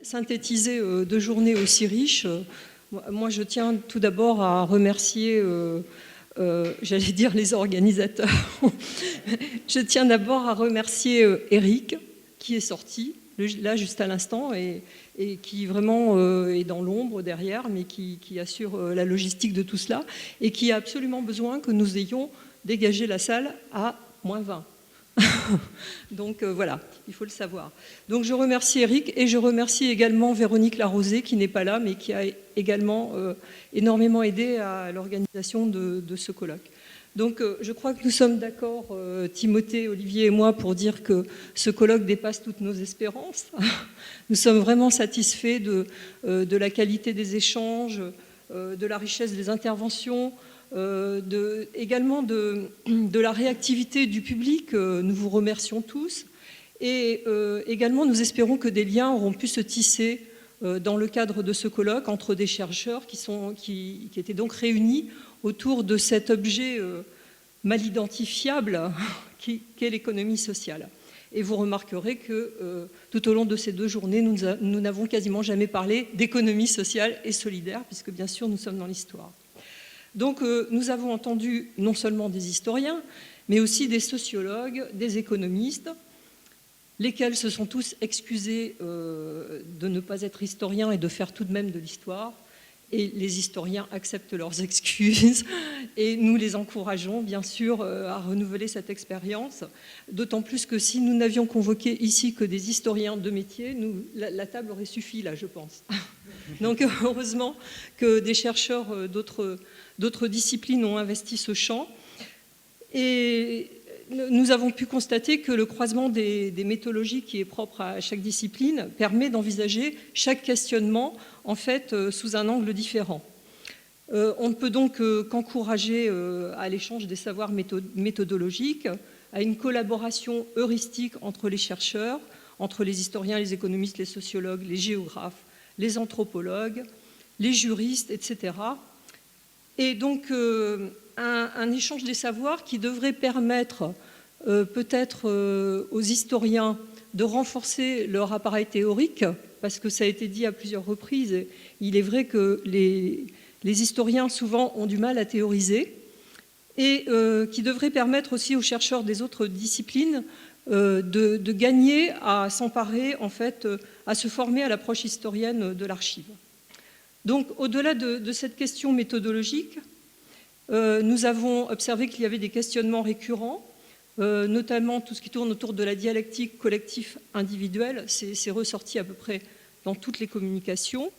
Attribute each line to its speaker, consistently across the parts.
Speaker 1: synthétiser deux journées aussi riches, moi je tiens tout d'abord à remercier, j'allais dire les organisateurs, je tiens d'abord à remercier Eric qui est sorti là juste à l'instant et qui vraiment est dans l'ombre derrière, mais qui assure la logistique de tout cela et qui a absolument besoin que nous ayons dégagé la salle à -20. Donc voilà, il faut le savoir. Donc je remercie Eric et je remercie également Véronique Larosé qui n'est pas là mais qui a également énormément aidé à l'organisation de ce colloque. Donc je crois que nous sommes d'accord, Timothée, Olivier et moi, pour dire que ce colloque dépasse toutes nos espérances. Nous sommes vraiment satisfaits de la qualité des échanges, de la richesse des interventions, également de la réactivité du public. Nous vous remercions tous. Et également, nous espérons que des liens auront pu se tisser dans le cadre de ce colloque entre des chercheurs qui étaient donc réunis autour de cet objet mal identifiable qu'est l'économie sociale. Et vous remarquerez que tout au long de ces deux journées, nous n'avons quasiment jamais parlé d'économie sociale et solidaire, puisque bien sûr nous sommes dans l'histoire. Donc nous avons entendu non seulement des historiens, mais aussi des sociologues, des économistes, lesquels se sont tous excusés de ne pas être historiens et de faire tout de même de l'histoire. Et les historiens acceptent leurs excuses et nous les encourageons bien sûr à renouveler cette expérience, d'autant plus que si nous n'avions convoqué ici que des historiens de métier, la table aurait suffi là, je pense. Donc heureusement que des chercheurs d'autres disciplines ont investi ce champ. Et nous avons pu constater que le croisement des méthodologies qui est propre à chaque discipline permet d'envisager chaque questionnement en fait sous un angle différent. On ne peut donc qu'encourager à l'échange des savoirs méthodologiques, à une collaboration heuristique entre les chercheurs, entre les historiens, les économistes, les sociologues, les géographes, les anthropologues, les juristes, etc. Et donc un échange des savoirs qui devrait permettre peut-être aux historiens de renforcer leur appareil théorique, parce que ça a été dit à plusieurs reprises, il est vrai que les historiens souvent ont du mal à théoriser, et qui devrait permettre aussi aux chercheurs des autres disciplines de gagner à s'emparer, en fait, à se former à l'approche historienne de l'archive. Donc au-delà de cette question méthodologique, nous avons observé qu'il y avait des questionnements récurrents, notamment tout ce qui tourne autour de la dialectique collectif-individuelle, c'est ressorti à peu près dans toutes les communications.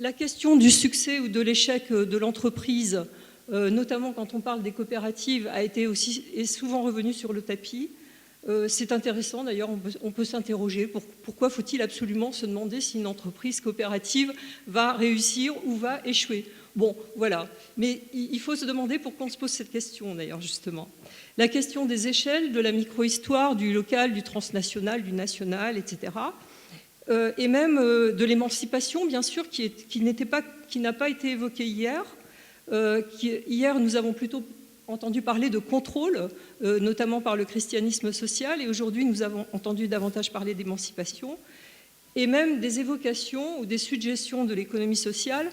Speaker 1: La question du succès ou de l'échec de l'entreprise, notamment quand on parle des coopératives, est souvent revenue sur le tapis. C'est intéressant d'ailleurs, on peut s'interroger pourquoi faut-il absolument se demander si une entreprise coopérative va réussir ou va échouer. Bon, voilà. Mais il faut se demander pourquoi on se pose cette question, d'ailleurs, justement. La question des échelles, de la micro-histoire, du local, du transnational, du national, etc. Et même de l'émancipation, bien sûr, qui n'a pas été évoquée hier. Hier, nous avons plutôt entendu parler de contrôle, notamment par le christianisme social, et aujourd'hui, nous avons entendu davantage parler d'émancipation, et même des évocations ou des suggestions de l'économie sociale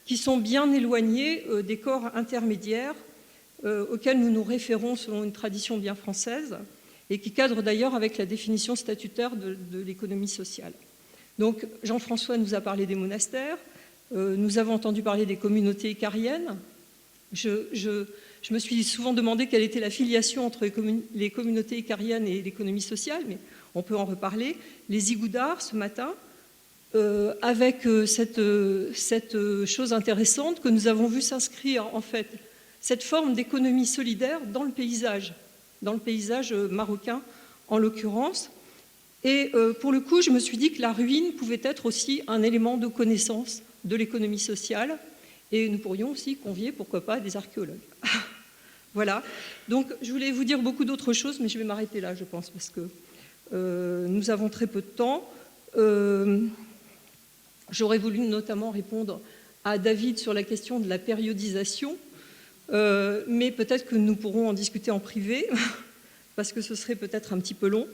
Speaker 1: qui sont bien éloignés des corps intermédiaires auxquels nous nous référons selon une tradition bien française et qui cadrent d'ailleurs avec la définition statutaire de l'économie sociale. Donc Jean-François nous a parlé des monastères, nous avons entendu parler des communautés icariennes. Je me suis souvent demandé quelle était la filiation entre les communautés icariennes et l'économie sociale, mais on peut en reparler. Les igoudards ce matin, avec cette chose intéressante que nous avons vu s'inscrire en fait, cette forme d'économie solidaire dans le paysage marocain en l'occurrence. Et pour le coup, je me suis dit que la ruine pouvait être aussi un élément de connaissance de l'économie sociale et nous pourrions aussi convier, pourquoi pas, des archéologues. Voilà, donc je voulais vous dire beaucoup d'autres choses, mais je vais m'arrêter là, je pense, parce que nous avons très peu de temps. J'aurais voulu notamment répondre à David sur la question de la périodisation, mais peut-être que nous pourrons en discuter en privé, parce que ce serait peut-être un petit peu long.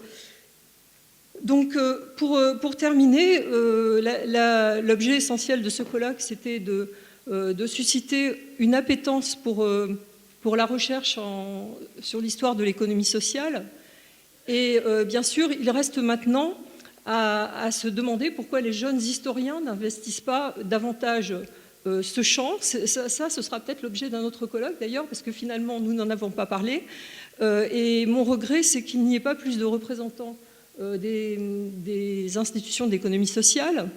Speaker 1: Donc, pour terminer, l'objet essentiel de ce colloque, c'était de susciter une appétence pour la recherche sur l'histoire de l'économie sociale. Et bien sûr, il reste maintenant à se demander pourquoi les jeunes historiens n'investissent pas davantage ce champ. Ça, ce sera peut-être l'objet d'un autre colloque d'ailleurs, parce que finalement, nous n'en avons pas parlé. Et mon regret, c'est qu'il n'y ait pas plus de représentants des institutions d'économie sociale,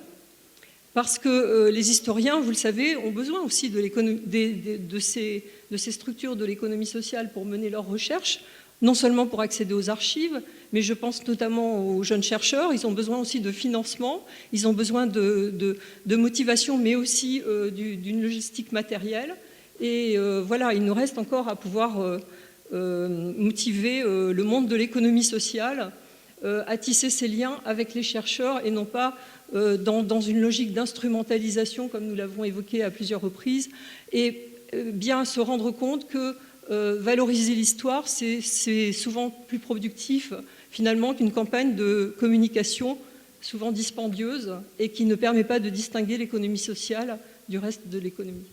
Speaker 1: parce que les historiens, vous le savez, ont besoin aussi de ces structures de l'économie sociale pour mener leurs recherches, non seulement pour accéder aux archives, mais je pense notamment aux jeunes chercheurs. Ils ont besoin aussi de financement, ils ont besoin de motivation, mais aussi d'une logistique matérielle. Et voilà, il nous reste encore à pouvoir motiver le monde de l'économie sociale à tisser ces liens avec les chercheurs et non pas dans une logique d'instrumentalisation, comme nous l'avons évoqué à plusieurs reprises, et bien se rendre compte que valoriser l'histoire, c'est souvent plus productif finalement qu'une campagne de communication souvent dispendieuse et qui ne permet pas de distinguer l'économie sociale du reste de l'économie.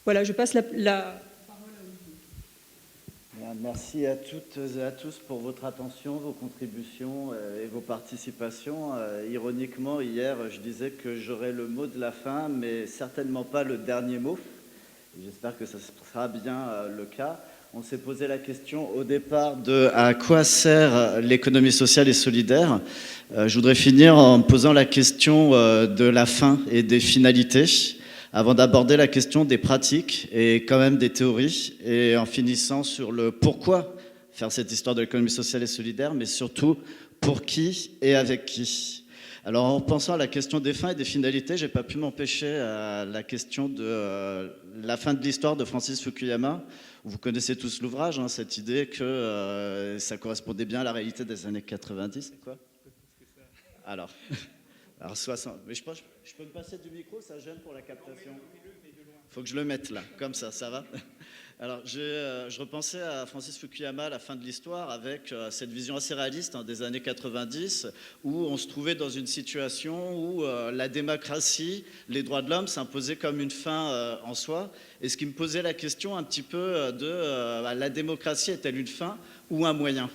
Speaker 1: Voilà, je passe la parole à vous.
Speaker 2: Merci à toutes et à tous pour votre attention, vos contributions et vos participations. Ironiquement, hier, je disais que j'aurais le mot de la fin, mais certainement pas le dernier mot. J'espère que ça sera bien le cas. On s'est posé la question au départ de à quoi sert l'économie sociale et solidaire. Je voudrais finir en posant la question de la fin et des finalités, avant d'aborder la question des pratiques et quand même des théories, et en finissant sur le pourquoi faire cette histoire de l'économie sociale et solidaire, mais surtout pour qui et avec qui. Alors, en pensant à la question des fins et des finalités, je n'ai pas pu m'empêcher à la question de la fin de l'histoire de Francis Fukuyama. Vous connaissez tous l'ouvrage, hein, cette idée que ça correspondait bien à la réalité des années 90. C'est quoi ? Alors 60. Mais je peux me passer du micro, ça gêne pour la captation. Il faut que je le mette là, comme ça va ? Alors, je repensais à Francis Fukuyama à la fin de l'histoire avec cette vision assez réaliste des années 90 où on se trouvait dans une situation où la démocratie, les droits de l'homme s'imposaient comme une fin en soi. Et ce qui me posait la question un petit peu de la démocratie est-elle une fin ou un moyen ?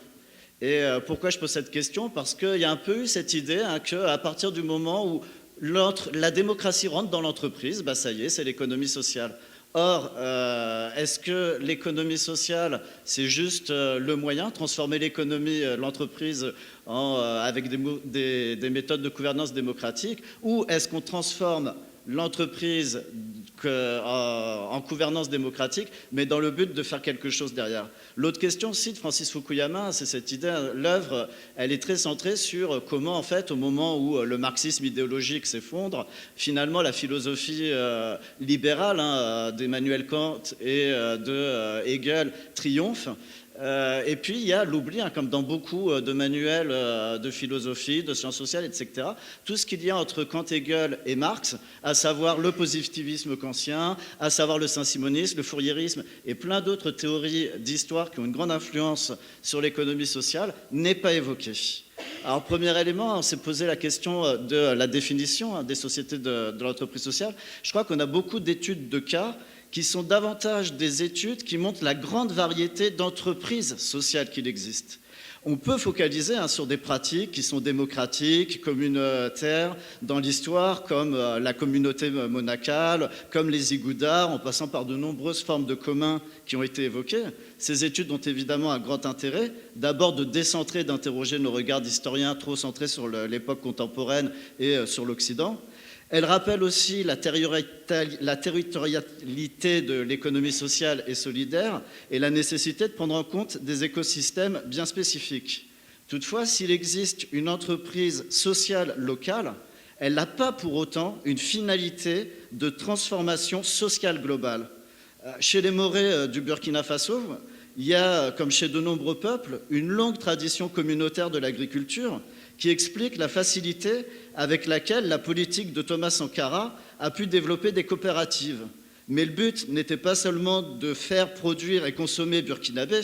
Speaker 2: Et pourquoi je pose cette question ? Parce qu'il y a un peu eu cette idée qu'à partir du moment où la démocratie rentre dans l'entreprise, ça y est, c'est l'économie sociale. Or, est-ce que l'économie sociale, c'est juste le moyen, transformer l'économie, l'entreprise avec des méthodes de gouvernance démocratique, ou est-ce qu'on transforme l'entreprise en gouvernance démocratique, mais dans le but de faire quelque chose derrière. L'autre question aussi de Francis Fukuyama, c'est cette idée, l'œuvre, elle est très centrée sur comment, en fait, au moment où le marxisme idéologique s'effondre, finalement, la philosophie libérale d'Emmanuel Kant et de Hegel triomphe. Et puis il y a l'oubli, comme dans beaucoup de manuels de philosophie, de sciences sociales, etc., tout ce qu'il y a entre Kant, Hegel et Marx, à savoir le positivisme kantien, à savoir le saint-simonisme, le fouriérisme et plein d'autres théories d'histoire qui ont une grande influence sur l'économie sociale, n'est pas évoqué. Alors, premier élément, on s'est posé la question de la définition des sociétés de l'entreprise sociale. Je crois qu'on a beaucoup d'études de cas qui sont davantage des études qui montrent la grande variété d'entreprises sociales qu'il existe. On peut focaliser sur des pratiques qui sont démocratiques, communautaires dans l'histoire, comme la communauté monacale, comme les igoudas, en passant par de nombreuses formes de communs qui ont été évoquées. Ces études ont évidemment un grand intérêt, d'abord de décentrer, d'interroger nos regards d'historiens trop centrés sur l'époque contemporaine et sur l'Occident. Elle rappelle aussi la territorialité de l'économie sociale et solidaire et la nécessité de prendre en compte des écosystèmes bien spécifiques. Toutefois, s'il existe une entreprise sociale locale, elle n'a pas pour autant une finalité de transformation sociale globale. Chez les Maurés du Burkina Faso, il y a, comme chez de nombreux peuples, une longue tradition communautaire de l'agriculture qui explique la facilité avec laquelle la politique de Thomas Sankara a pu développer des coopératives. Mais le but n'était pas seulement de faire produire et consommer burkinabé,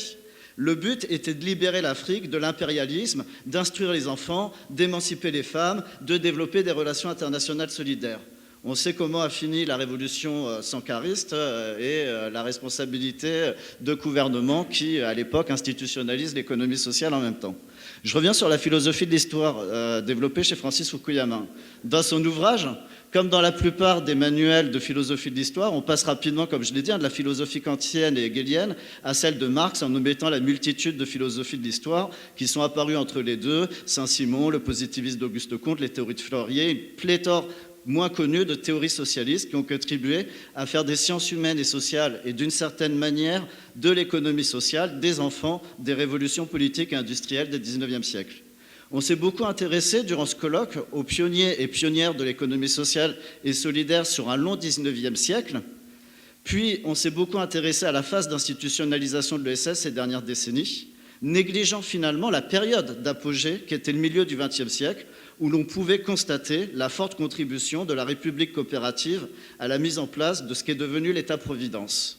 Speaker 2: Le but était de libérer l'Afrique de l'impérialisme, d'instruire les enfants, d'émanciper les femmes, de développer des relations internationales solidaires. On sait comment a fini la révolution sankariste et la responsabilité de gouvernements qui, à l'époque, institutionnalisent l'économie sociale en même temps. Je reviens sur la philosophie de l'histoire développée chez Francis Fukuyama. Dans son ouvrage, comme dans la plupart des manuels de philosophie de l'histoire, on passe rapidement, comme je l'ai dit, de la philosophie kantienne et hegelienne à celle de Marx en omettant la multitude de philosophies de l'histoire qui sont apparues entre les deux, Saint-Simon, le positivisme d'Auguste Comte, les théories de Fourier, une pléthore moins connues de théories socialistes qui ont contribué à faire des sciences humaines et sociales et d'une certaine manière de l'économie sociale des enfants des révolutions politiques et industrielles du XIXe siècle. On s'est beaucoup intéressé durant ce colloque aux pionniers et pionnières de l'économie sociale et solidaire sur un long XIXe siècle, puis on s'est beaucoup intéressé à la phase d'institutionnalisation de l'ESS ces dernières décennies, négligeant finalement la période d'apogée qui était le milieu du XXe siècle, où l'on pouvait constater la forte contribution de la République coopérative à la mise en place de ce qui est devenu l'État-providence.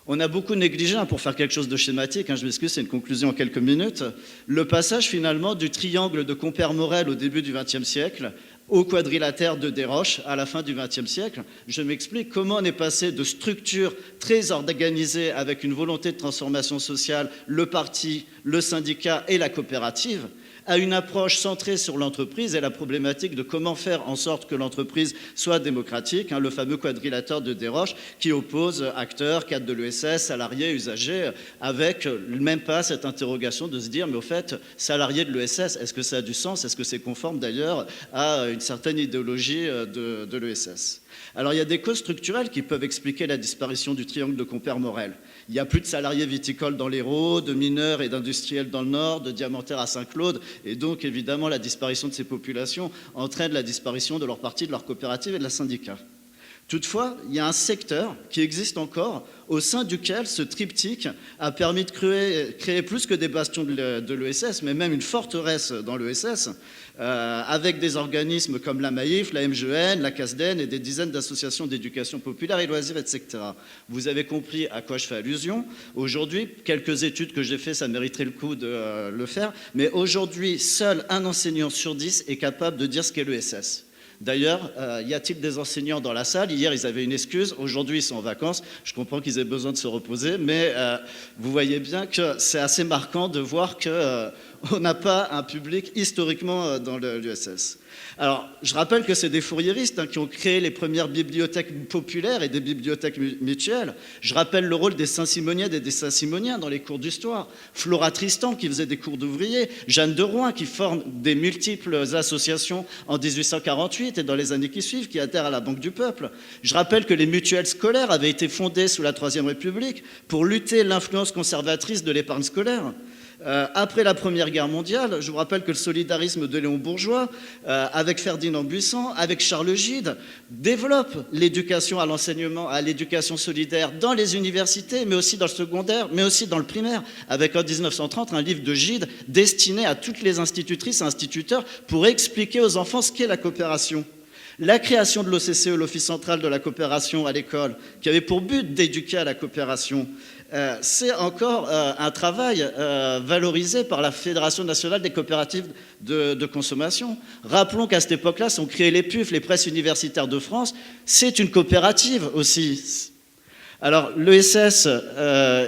Speaker 2: On a beaucoup négligé, pour faire quelque chose de schématique, je m'excuse, c'est une conclusion en quelques minutes, le passage finalement du triangle de Compère-Morel au début du XXe siècle au quadrilatère de Desroches à la fin du XXe siècle. Je m'explique comment on est passé de structures très organisées avec une volonté de transformation sociale, le parti, le syndicat et la coopérative, à une approche centrée sur l'entreprise et la problématique de comment faire en sorte que l'entreprise soit démocratique, le fameux quadrilatère de Desroches qui oppose acteurs, cadres de l'ESS, salariés, usagers, avec même pas cette interrogation de se dire mais au fait, salariés de l'ESS, est-ce que ça a du sens? Est-ce que c'est conforme d'ailleurs à une certaine idéologie de l'ESS? Alors il y a des causes structurelles qui peuvent expliquer la disparition du triangle de Compère-Morel. Il n'y a plus de salariés viticoles dans l'Hérault, de mineurs et d'industriels dans le Nord, de diamantaires à Saint-Claude, et donc évidemment la disparition de ces populations entraîne la disparition de leur partie, de leur coopérative et de la syndicat. Toutefois, il y a un secteur qui existe encore, au sein duquel ce triptyque a permis de créer plus que des bastions de l'ESS, mais même une forteresse dans l'ESS, avec des organismes comme la Maïf, la MGN, la CASDEN et des dizaines d'associations d'éducation populaire et loisirs, etc. Vous avez compris à quoi je fais allusion. Aujourd'hui, quelques études que j'ai faites, ça mériterait le coup de le faire, mais aujourd'hui, seul un enseignant sur 10 est capable de dire ce qu'est l'ESS. D'ailleurs, y a-t-il des enseignants dans la salle? Hier, ils avaient une excuse. Aujourd'hui, ils sont en vacances. Je comprends qu'ils aient besoin de se reposer, mais vous voyez bien que c'est assez marquant de voir qu'on n'a pas un public historiquement dans l'USS. Alors, je rappelle que c'est des fourriéristes qui ont créé les premières bibliothèques populaires et des bibliothèques mutuelles. Je rappelle le rôle des Saint-Simoniens et des Saint-Simoniens dans les cours d'histoire. Flora Tristan qui faisait des cours d'ouvriers. Jeanne de Rouen qui forme des multiples associations en 1848 et dans les années qui suivent, qui adhèrent à la Banque du Peuple. Je rappelle que les mutuelles scolaires avaient été fondées sous la Troisième République pour lutter l'influence conservatrice de l'épargne scolaire. Après la Première Guerre mondiale, je vous rappelle que le solidarisme de Léon Bourgeois, avec Ferdinand Buisson, avec Charles Gide, développe l'éducation à l'enseignement, à l'éducation solidaire dans les universités, mais aussi dans le secondaire, mais aussi dans le primaire, avec en 1930 un livre de Gide destiné à toutes les institutrices et instituteurs pour expliquer aux enfants ce qu'est la coopération. La création de l'OCCE, l'Office central de la coopération à l'école, qui avait pour but d'éduquer à la coopération, c'est encore un travail valorisé par la Fédération nationale des coopératives de consommation. Rappelons qu'à cette époque-là sont créés les PUF, les presses universitaires de France, c'est une coopérative aussi. Alors l'ESS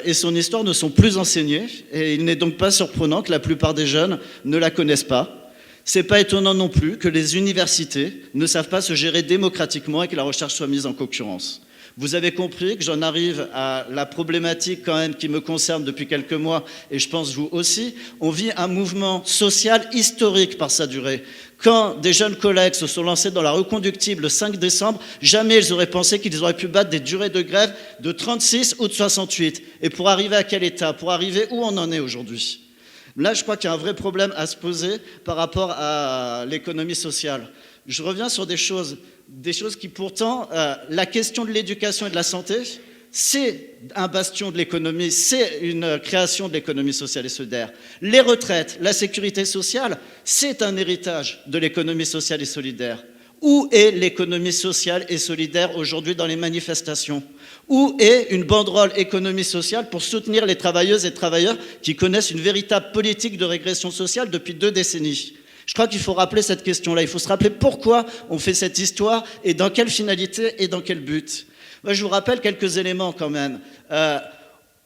Speaker 2: et son histoire ne sont plus enseignés et il n'est donc pas surprenant que la plupart des jeunes ne la connaissent pas. C'est pas étonnant non plus que les universités ne savent pas se gérer démocratiquement et que la recherche soit mise en concurrence. Vous avez compris que j'en arrive à la problématique quand même qui me concerne depuis quelques mois, et je pense vous aussi. On vit un mouvement social historique par sa durée. Quand des jeunes collègues se sont lancés dans la reconductible le 5 décembre, jamais ils auraient pensé qu'ils auraient pu battre des durées de grève de 36 ou de 68. Et pour arriver à quel état? Pour arriver où on en est aujourd'hui? Là, je crois qu'il y a un vrai problème à se poser par rapport à l'économie sociale. Je reviens sur des choses qui pourtant, la question de l'éducation et de la santé, c'est un bastion de l'économie, c'est une création de l'économie sociale et solidaire. Les retraites, la sécurité sociale, c'est un héritage de l'économie sociale et solidaire. Où est l'économie sociale et solidaire aujourd'hui dans les manifestations? Où est une banderole économie sociale pour soutenir les travailleuses et travailleurs qui connaissent une véritable politique de régression sociale depuis 2 décennies? Je crois qu'il faut rappeler cette question-là. Il faut se rappeler pourquoi on fait cette histoire et dans quelle finalité et dans quel but. Moi, je vous rappelle quelques éléments quand même.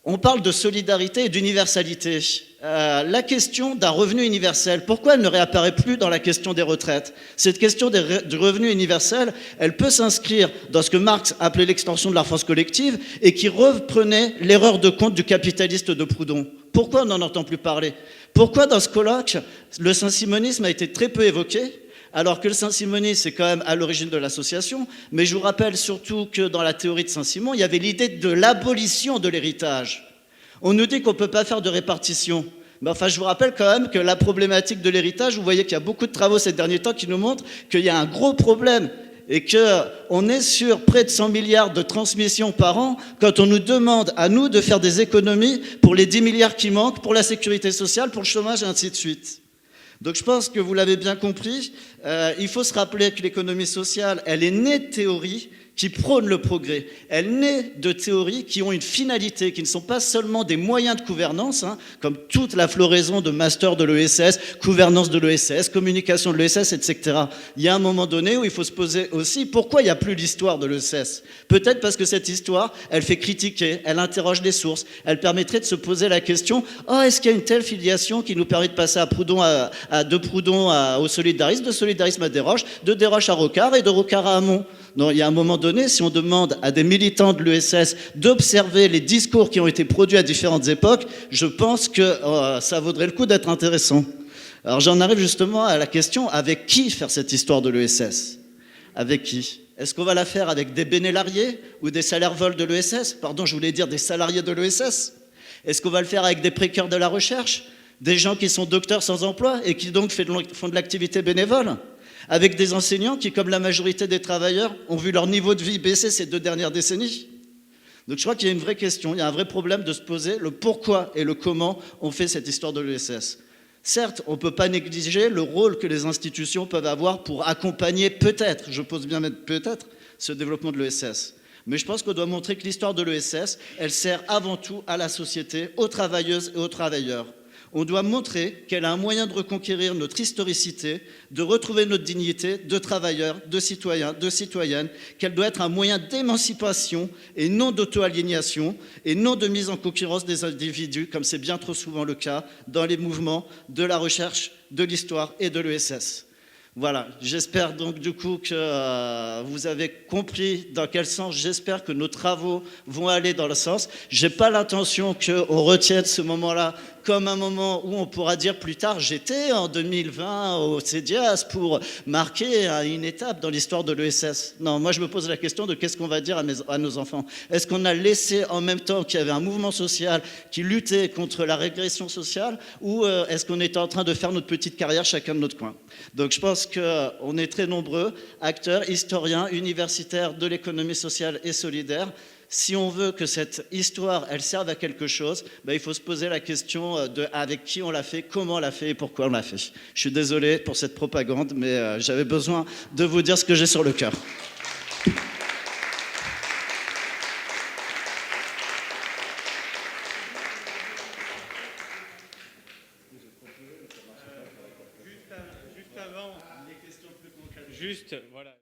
Speaker 2: On parle de solidarité et d'universalité. La question d'un revenu universel, pourquoi elle ne réapparaît plus dans la question des retraites? Cette question du revenu universel, elle peut s'inscrire dans ce que Marx appelait l'extension de la France collective et qui reprenait l'erreur de compte du capitaliste de Proudhon. Pourquoi on n'en entend plus parler? Pourquoi dans ce colloque, le saint-simonisme a été très peu évoqué, alors que le saint-simonisme c'est quand même à l'origine de l'association, mais je vous rappelle surtout que dans la théorie de Saint-Simon, il y avait l'idée de l'abolition de l'héritage. On nous dit qu'on ne peut pas faire de répartition. Mais enfin, je vous rappelle quand même que la problématique de l'héritage, vous voyez qu'il y a beaucoup de travaux ces derniers temps qui nous montrent qu'il y a un gros problème et qu'on est sur près de 100 milliards de transmissions par an quand on nous demande à nous de faire des économies pour les 10 milliards qui manquent, pour la sécurité sociale, pour le chômage et ainsi de suite. Donc je pense que vous l'avez bien compris, il faut se rappeler que l'économie sociale, elle est née de théories qui prônent le progrès. Elle naît de théories qui ont une finalité, qui ne sont pas seulement des moyens de gouvernance, comme toute la floraison de master de l'ESS, gouvernance de l'ESS, communication de l'ESS, etc. Il y a un moment donné où il faut se poser aussi pourquoi il n'y a plus l'histoire de l'ESS. Peut-être parce que cette histoire, elle fait critiquer, elle interroge les sources, elle permettrait de se poser la question est-ce qu'il y a une telle filiation qui nous permet de passer de Proudhon au solidarisme, de solidarisme à Desroches, de Desroches à Rocard et de Rocard à Hamon? Non, il y a un moment donné, si on demande à des militants de l'ESS d'observer les discours qui ont été produits à différentes époques, je pense que ça vaudrait le coup d'être intéressant. Alors j'en arrive justement à la question, avec qui faire cette histoire de l'ESS? Avec qui? Est-ce qu'on va la faire avec des bénélariés ou des salaires vols de l'ESS? Pardon, je voulais dire des salariés de l'ESS. Est-ce qu'on va le faire avec des précaires de la recherche? Des gens qui sont docteurs sans emploi et qui donc font de l'activité bénévole? Avec des enseignants qui, comme la majorité des travailleurs, ont vu leur niveau de vie baisser ces 2 dernières décennies. Donc je crois qu'il y a une vraie question, il y a un vrai problème de se poser le pourquoi et le comment on fait cette histoire de l'ESS. Certes, on ne peut pas négliger le rôle que les institutions peuvent avoir pour accompagner peut-être, je pose bien peut-être, ce développement de l'ESS. Mais je pense qu'on doit montrer que l'histoire de l'ESS, elle sert avant tout à la société, aux travailleuses et aux travailleurs. On doit montrer qu'elle a un moyen de reconquérir notre historicité, de retrouver notre dignité de travailleurs, de citoyens, de citoyennes, qu'elle doit être un moyen d'émancipation et non d'auto-aliénation et non de mise en concurrence des individus, comme c'est bien trop souvent le cas dans les mouvements de la recherche, de l'histoire et de l'ESS. Voilà, j'espère donc du coup que vous avez compris dans quel sens, j'espère que nos travaux vont aller dans le sens. Je n'ai pas l'intention qu'on retienne ce moment-là comme un moment où on pourra dire plus tard j'étais en 2020 au CEDIAS pour marquer une étape dans l'histoire de l'ESS. Non, moi je me pose la question de qu'est-ce qu'on va dire à nos enfants. Est-ce qu'on a laissé en même temps qu'il y avait un mouvement social qui luttait contre la régression sociale ou est-ce qu'on était en train de faire notre petite carrière chacun de notre coin? Donc je pense qu'on est très nombreux, acteurs, historiens, universitaires de l'économie sociale et solidaire. Si on veut que cette histoire, elle serve à quelque chose, il faut se poser la question de avec qui on l'a fait, comment on l'a fait et pourquoi on l'a fait. Je suis désolé pour cette propagande, mais j'avais besoin de vous dire ce que j'ai sur le cœur.
Speaker 3: Juste avant, les questions plus concrètes. Juste, voilà.